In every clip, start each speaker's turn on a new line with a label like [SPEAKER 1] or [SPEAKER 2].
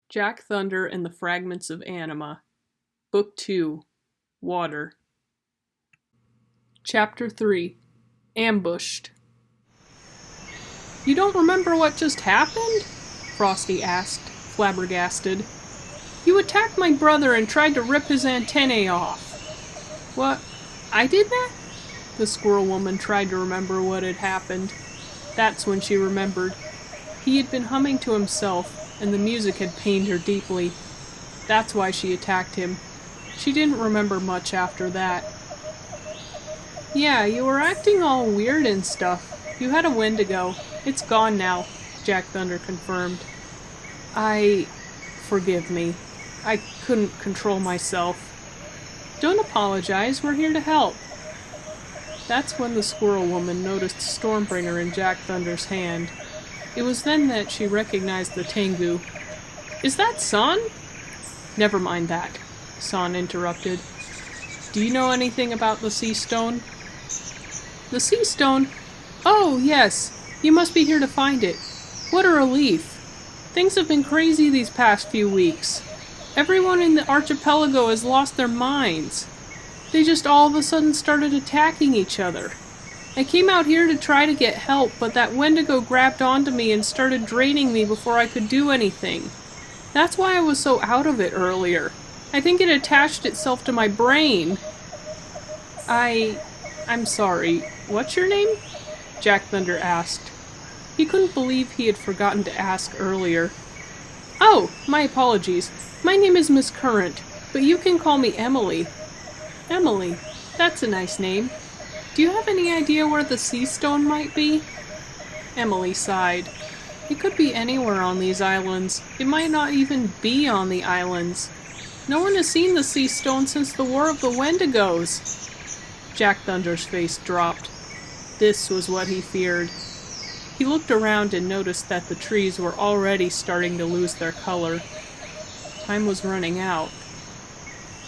[SPEAKER 1] Jack Thunder and the Fragments of Anima, Book 2, Water. Chapter 3, Ambushed. "You don't remember what just happened?" Frosty asked, flabbergasted. "You attacked my brother and tried to rip his antennae off." "What? I did that?" The squirrel woman tried to remember what had happened. That's when she remembered. He had been humming to himself, and the music had pained her deeply. That's why she attacked him. She didn't remember much after that. "Yeah, you were acting all weird and stuff. You had a Wendigo. It's gone now," Jack Thunder confirmed. Forgive me. I couldn't control myself." "Don't apologize, we're here to help." That's when the squirrel woman noticed Stormbringer in Jack Thunder's hand. It was then that she recognized the Tengu. "Is that Son?" "Never mind that," Son interrupted. "Do you know anything about the Seastone?" "The Seastone? Oh, yes. You must be here to find it. What a relief. Things have been crazy these past few weeks. Everyone in the archipelago has lost their minds. They just all of a sudden started attacking each other. I came out here to try to get help, but that Wendigo grabbed onto me and started draining me before I could do anything. That's why I was so out of it earlier. I think it attached itself to my brain." I'm sorry. What's your name?" Jack Thunder asked. He couldn't believe he had forgotten to ask earlier. "Oh, my apologies. My name is Miss Current, but you can call me Emily." "Emily? That's a nice name. Do you have any idea where the Seastone might be?" Emily sighed. "It could be anywhere on these islands. It might not even be on the islands. No one has seen the Seastone since the War of the Wendigos." Jack Thunder's face dropped. This was what he feared. He looked around and noticed that the trees were already starting to lose their color. Time was running out.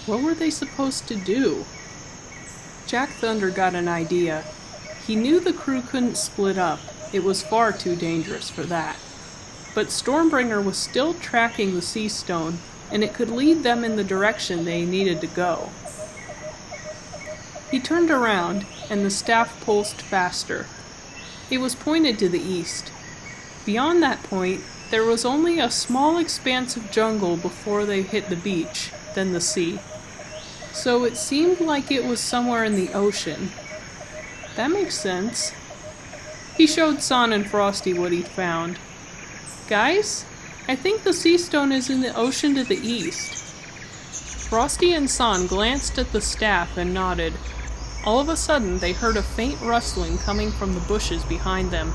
[SPEAKER 1] What were they supposed to do? Jack Thunder got an idea. He knew the crew couldn't split up. It was far too dangerous for that. But Stormbringer was still tracking the Seastone, and it could lead them in the direction they needed to go. He turned around, and the staff pulsed faster. It was pointed to the east. Beyond that point, there was only a small expanse of jungle before they hit the beach, then the sea. So it seemed like it was somewhere in the ocean. That makes sense. He showed Son and Frosty what he'd found. "Guys, I think the Seastone is in the ocean to the east." Frosty and Son glanced at the staff and nodded. All of a sudden, they heard a faint rustling coming from the bushes behind them.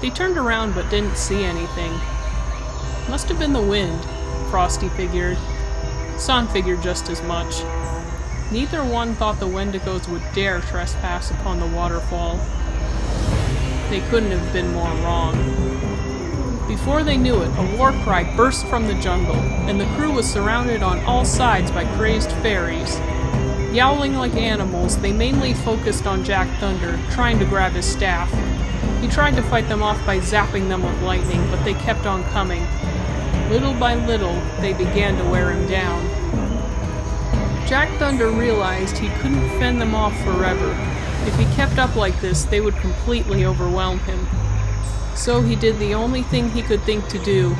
[SPEAKER 1] They turned around but didn't see anything. Must have been the wind, Frosty figured. Son figured just as much. Neither one thought the Wendigos would dare trespass upon the waterfall. They couldn't have been more wrong. Before they knew it, a war cry burst from the jungle, and the crew was surrounded on all sides by crazed fairies. Yowling like animals, they mainly focused on Jack Thunder, trying to grab his staff. He tried to fight them off by zapping them with lightning, but they kept on coming. Little by little, they began to wear him down. Jack Thunder realized he couldn't fend them off forever. If he kept up like this, they would completely overwhelm him. So he did the only thing he could think to do.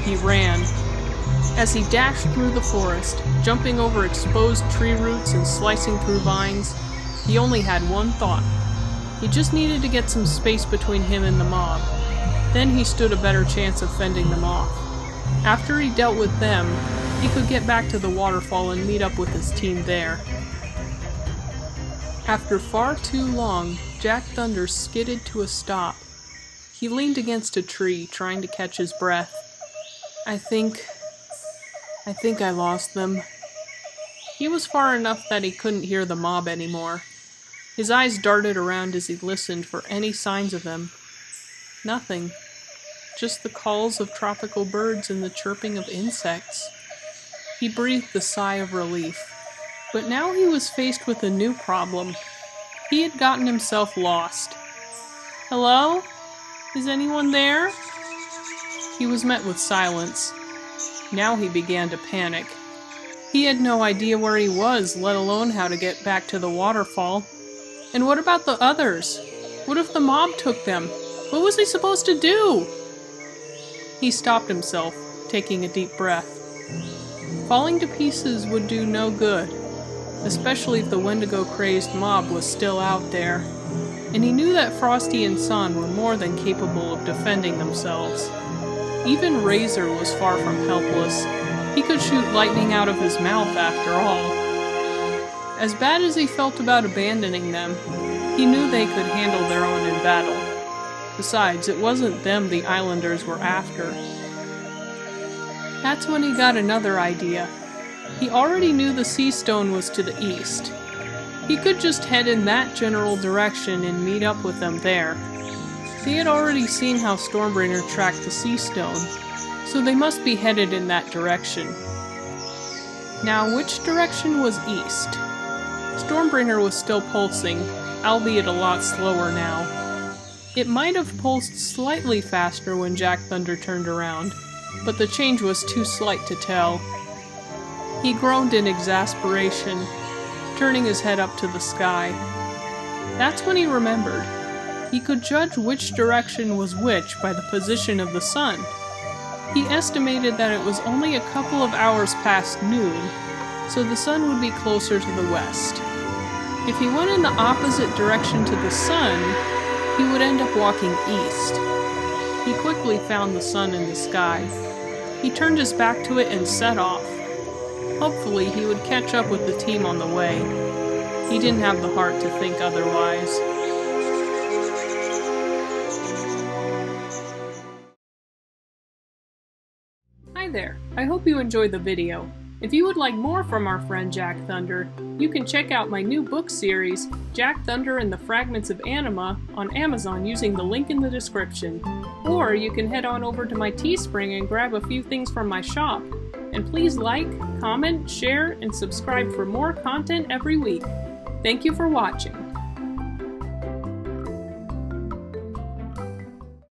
[SPEAKER 1] He ran. As he dashed through the forest, jumping over exposed tree roots and slicing through vines, he only had one thought. He just needed to get some space between him and the mob. Then he stood a better chance of fending them off. After he dealt with them, he could get back to the waterfall and meet up with his team there. After far too long, Jack Thunder skidded to a stop. He leaned against a tree, trying to catch his breath. I think I lost them." He was far enough that he couldn't hear the mob anymore. His eyes darted around as he listened for any signs of them. Nothing. Just the calls of tropical birds and the chirping of insects. He breathed a sigh of relief. But now he was faced with a new problem. He had gotten himself lost. "Hello? Is anyone there?" He was met with silence. Now he began to panic. He had no idea where he was, let alone how to get back to the waterfall. And what about the others? What if the mob took them? What was he supposed to do? He stopped himself, taking a deep breath. Falling to pieces would do no good, especially if the Wendigo-crazed mob was still out there. And he knew that Frosty and Sun were more than capable of defending themselves. Even Razor was far from helpless. He could shoot lightning out of his mouth after all. As bad as he felt about abandoning them, he knew they could handle their own in battle. Besides, it wasn't them the islanders were after. That's when he got another idea. He already knew the Seastone was to the east. He could just head in that general direction and meet up with them there. They had already seen how Stormbringer tracked the Seastone, so they must be headed in that direction. Now, which direction was east? Stormbringer was still pulsing, albeit a lot slower now. It might have pulsed slightly faster when Jack Thunder turned around, but the change was too slight to tell. He groaned in exasperation, turning his head up to the sky. That's when he remembered. He could judge which direction was which by the position of the sun. He estimated that it was only a couple of hours past noon, so the sun would be closer to the west. If he went in the opposite direction to the sun, he would end up walking east. He quickly found the sun in the sky. He turned his back to it and set off. Hopefully he would catch up with the team on the way. He didn't have the heart to think otherwise. Hi there, I hope you enjoyed the video. If you would like more from our friend Jack Thunder, you can check out my new book series, Jack Thunder and the Fragments of Anima, on Amazon using the link in the description. Or you can head on over to my Teespring and grab a few things from my shop. And please like, comment, share, and subscribe for more content every week. Thank you for watching.